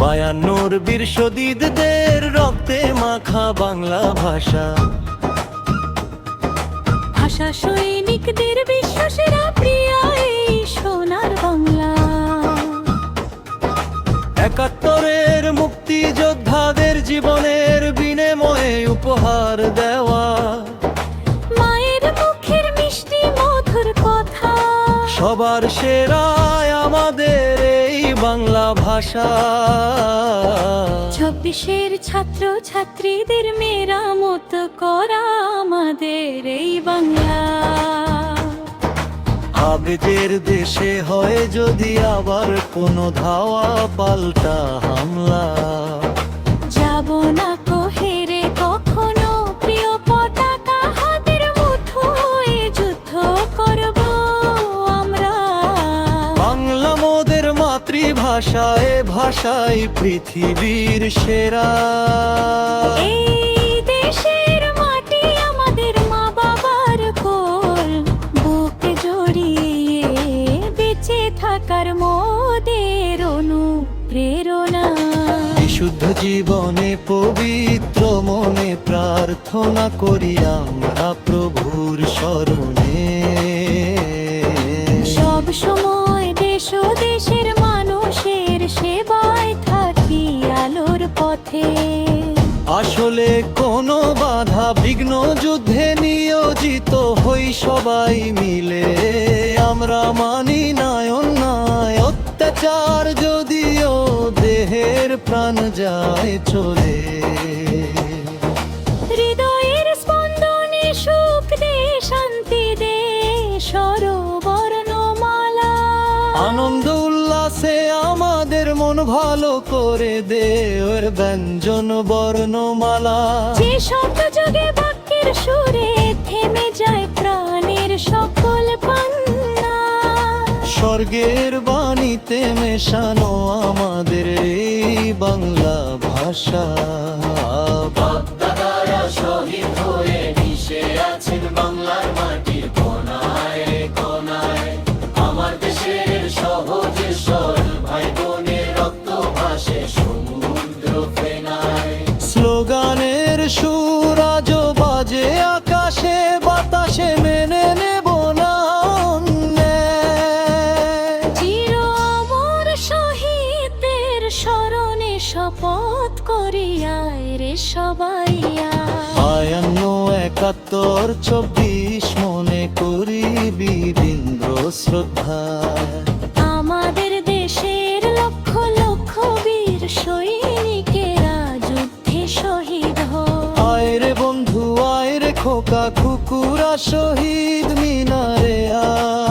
বায়ান্নর বীর শহীদদের রক্তে মাখা বাংলা ভাষা, ভাষা সৈনিকদের বিশ্বসেরা প্রিয়া এই সোনার বাংলা। ৭১-এর মুক্তিযোদ্ধাদের জীবনের বিনিময়ে উপহার দেওয়া, মায়ের মুখের মিষ্টি মধুর কথা, সবার সেরায় আমাদের এই বাংলা ভাষা। ২৪-এর ছাত্র ছাত্রীদের মেরামত করা আমাদের এই বাংলা। আবেগের দেশে হয় যদি আবার কোনো ধাওয়া পাল্টা হামলা, যাব না কো হেরে কখনো, প্রিয় পতাকা হাতের মুঠোয় যুদ্ধ করব আমরা। বাংলা মোদের মাতৃভাষা, এ ভাষাই পৃথিবীর সেরা। এই দেশের মাটি আমাদের মা বাবার কোল, বুকে জড়িয়ে বেঁচে থাকার মোদের অনুপ্রেরণা। বিশুদ্ধ জীবনে পবিত্র মনে প্রার্থনা করি আমরা প্রভুর শরণে। সব সময় দেশ ও দেশের মানুষের সেবায় থাকি আলোর পথে। আসলে কোনো বাধা বিঘ্ন যুদ্ধে নিয়োজিত হই সবাই মিলে। আমরা মানি না অন্যায় অত্যাচার, যদিও দেহের প্রাণ যায় চলে। হৃদয়ের স্পন্দনে সুখ দে, শান্তি দে, স্বরবর্ণমালা। আনন্দ উল্লাসে আমাদের মন ভালো করে দে, ওর ব্যঞ্জন বর্ণমালা। যে শব্দ যোগে বাক্যের সুরে থেমে যায় প্রাণের সকল পান্না। স্বর্গের বাণীতে মেশানো আমাদের এই বাংলা ভাষা। বাপ-দাদারা শহীদ হয়ে মিশে আছেন বাংলার মাটির কোনায় কোনায়। আমার দেশের সহজে সরল ভাই বোনের রক্ত ভাসে সমুদ্র ফেনায়। স্লোগানের সুর আজও বাজে আকাশে বাতাসে, মেনে নেব না অন্যায়। চির অমর শহীদদের স্মরণে শপথ করিয়ায় রে সবাই আয়। ৫২, ৭১, ২৪ মনে করি বীরেন্দ্র শ্রদ্ধা। আমাদের দেশের লক্ষ লক্ষ বীর সৈনিকেরা যুদ্ধে শহীদ হয়। আয় রে বন্ধু আয় রে খোকা, কুকুরা শহীদ মিনারে আয়।